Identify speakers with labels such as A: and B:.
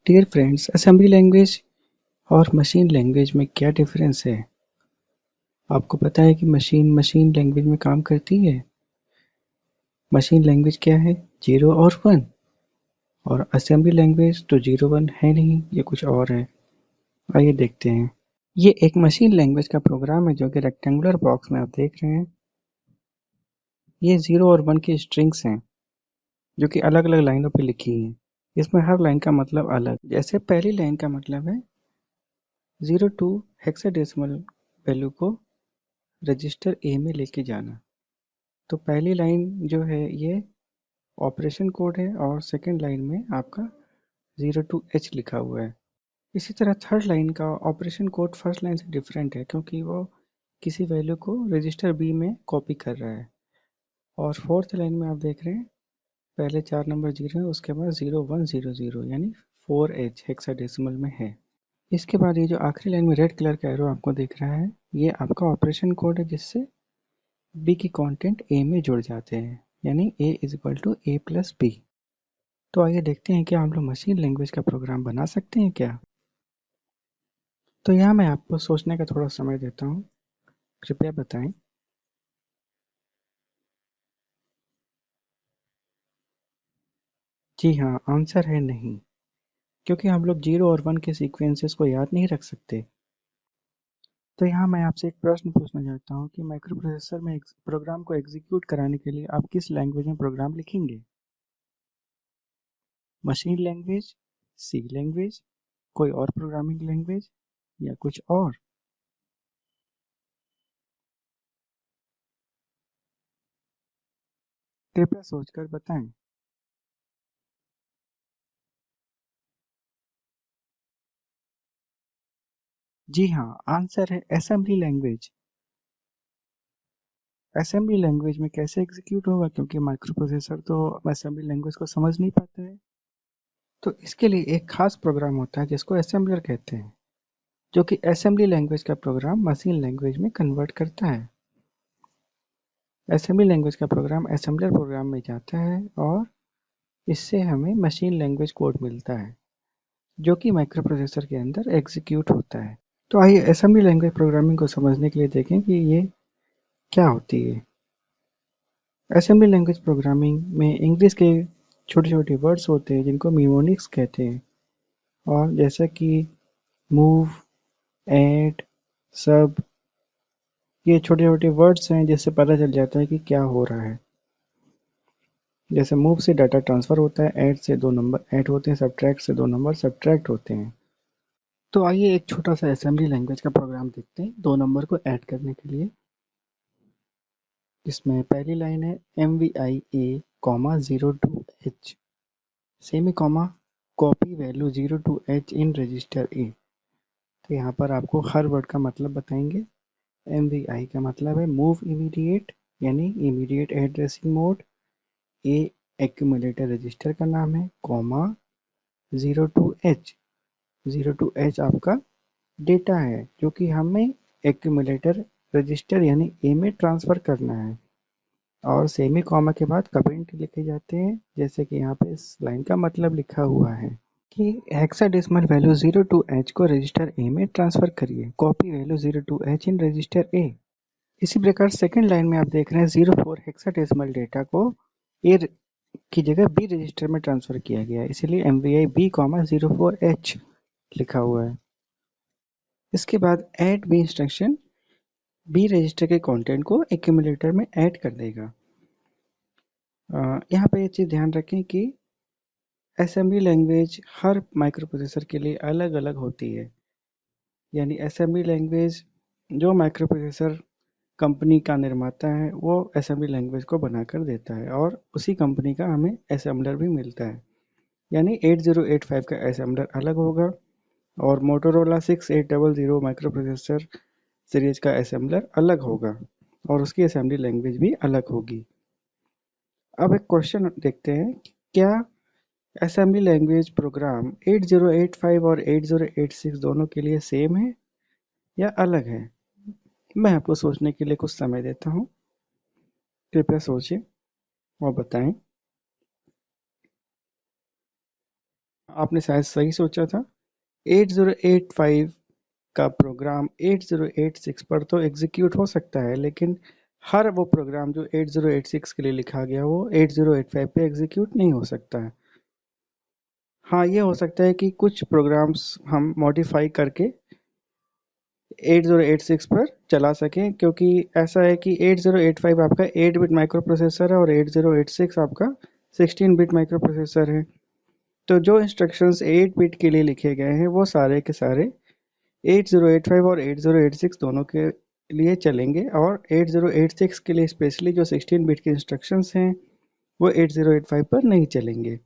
A: Dear friends, assembly language और machine language में क्या डिफरेंस है? आपको पता है कि मशीन लैंग्वेज में काम करती है। मशीन लैंग्वेज क्या है? 0 और 1। और असेंबली लैंग्वेज तो 0 1 है नहीं, ये कुछ और है। आइए देखते हैं। ये एक मशीन लैंग्वेज का प्रोग्राम है जो कि रेक्टेंगुलर बॉक्स में आप देख रहे हैं। ये 0 और 1 की स्ट्रिंग्स हैं जो कि अलग अलग लाइनों पे लिखी हैं। इसमें हर लाइन का मतलब अलग। जैसे पहली लाइन का मतलब है 02 हेक्साडेसिमल वैल्यू को रजिस्टर ए में लेके जाना। तो पहली लाइन जो है ये ऑपरेशन कोड है और सेकंड लाइन में आपका 02H लिखा हुआ है। इसी तरह थर्ड लाइन का ऑपरेशन कोड फर्स्ट लाइन से डिफरेंट है क्योंकि वो किसी वैल्यू को रजिस्टर बी में कॉपी कर रहा है। और फोर्थ लाइन में आप देख रहे हैं पहले 4 नंबर 0 है, उसके बाद 0100 यानी 4H हेक्साडेसिमल में है। इसके बाद ये जो आखिरी लाइन में रेड कलर का एरो आपको दिख रहा है, ये आपका ऑपरेशन कोड है जिससे बी की कंटेंट ए में जुड़ जाते हैं, यानी a is equal to A plus B. तो आइए देखते हैं क्या हम लोग मशीन लैंग्वेज का प्रोग्राम बना सकते हैं क्या। तो यहाँ मैं आपको सोचने का थोड़ा समय देता हूँ, कृपया बताएं। जी हाँ, आंसर है नहीं, क्योंकि हम लोग 0 और 1 के सीक्वेंसेस को याद नहीं रख सकते। तो यहाँ मैं आपसे एक प्रश्न पूछना चाहता हूँ कि माइक्रो प्रोसेसर में प्रोग्राम को एग्जीक्यूट कराने के लिए आप किस लैंग्वेज में प्रोग्राम लिखेंगे? मशीन लैंग्वेज, सी लैंग्वेज, कोई और प्रोग्रामिंग लैंग्वेज या कुछ और? कृपया सोचकर बताएं। जी हाँ, आंसर है असेंबली लैंग्वेज। असेंबली लैंग्वेज में कैसे एग्जीक्यूट होगा, क्योंकि माइक्रो प्रोसेसर तो असेंबली लैंग्वेज को समझ नहीं पाता है। तो इसके लिए एक खास प्रोग्राम होता है जिसको असेंबलर कहते हैं, जो कि असेंबली लैंग्वेज का प्रोग्राम मशीन लैंग्वेज में कन्वर्ट करता है। असेंबली लैंग्वेज का प्रोग्राम असेंबलर प्रोग्राम में जाता है और इससे हमें मशीन लैंग्वेज कोड मिलता है जो कि माइक्रो प्रोसेसर के अंदर एग्जीक्यूट होता है। तो आइए असेंबली लैंग्वेज प्रोग्रामिंग को समझने के लिए देखें कि ये क्या होती है। असेंबली लैंग्वेज प्रोग्रामिंग में इंग्लिश के छोटे छोटे वर्ड्स होते हैं जिनको मिमोनिक्स कहते हैं, और जैसा कि मूव, ऐड, सब, ये छोटे छोटे वर्ड्स हैं जिससे पता चल जाता है कि क्या हो रहा है। जैसे मूव से डाटा ट्रांसफर होता है, ऐड से 2 नंबर ऐड होते हैं, सब्ट्रैक्ट से 2 नंबर सब्ट्रैक्ट होते हैं। तो आइए एक छोटा सा असेंबली लैंग्वेज का प्रोग्राम देखते हैं 2 नंबर को ऐड करने के लिए। इसमें पहली लाइन है MVIA, 02H, semicolon, copy value 02H in register A. तो यहाँ पर आपको हर वर्ड का मतलब बताएंगे। MVI का मतलब है मूव इमीडिएट, यानी इमीडिएट एड्रेसिंग मोड। ए एक्यूमुलेटर रजिस्टर का नाम है, कॉमा 02H, 02H आपका डेटा है जो कि हमें एक्यूमुलेटर रजिस्टर यानी ए में ट्रांसफर करना है। और सेमी कॉमा के बाद कमेंट लिखे जाते हैं, जैसे कि यहाँ पे इस लाइन का मतलब लिखा हुआ है कि हेक्साडेसिमल वैल्यू 02H को रजिस्टर ए में ट्रांसफर करिए, copy value 02H in register A. इसी प्रकार सेकंड लाइन में आप देख रहे हैं 04 हेक्साडेसिमल डेटा को ए की जगह बी रजिस्टर में ट्रांसफर किया गया है, इसलिए MVI B, 04H लिखा हुआ है। इसके बाद add B instruction B register के कंटेंट को एक्यूमुलेटर में ऐड कर देगा। यहाँ पे ये चीज़ ध्यान रखें कि असेंबली लैंग्वेज हर माइक्रो प्रोसेसर के लिए अलग अलग होती है, यानी असेंबली लैंग्वेज जो माइक्रो प्रोसेसर कंपनी का निर्माता है वो असेंबली लैंग्वेज को बनाकर देता है और उसी कंपनी का हमें असेंबलर भी मिलता है। यानी 8085 का असेंबलर अलग होगा और मोटोरोला 6800 माइक्रो प्रोसेसर सीरीज का असेंबलर अलग होगा और उसकी असेंबली लैंग्वेज भी अलग होगी। अब एक क्वेश्चन देखते हैं, क्या असेंबली लैंग्वेज प्रोग्राम 8085 और 8086 दोनों के लिए सेम है या अलग है? मैं आपको सोचने के लिए कुछ समय देता हूँ, कृपया सोचें और बताएं। आपने शायद सही सोचा था। 8085 का प्रोग्राम 8086 पर तो एग्जीक्यूट हो सकता है, लेकिन हर वो प्रोग्राम जो 8086 के लिए लिखा गया वो 8085 पे एग्जीक्यूट नहीं हो सकता है। हाँ, ये हो सकता है कि कुछ प्रोग्राम्स हम मॉडिफाई करके 8086 पर चला सकें, क्योंकि ऐसा है कि 8085 आपका 8 बिट माइक्रो प्रोसेसर है और 8086 आपका 16 बिट माइक्रो प्रोसेसर है। तो जो इंस्ट्रक्शंस 8 बिट के लिए लिखे गए हैं वो सारे के सारे 8085 और 8086 दोनों के लिए चलेंगे, और 8086 के लिए स्पेशली जो 16 बिट के इंस्ट्रक्शंस हैं वो 8085 पर नहीं चलेंगे।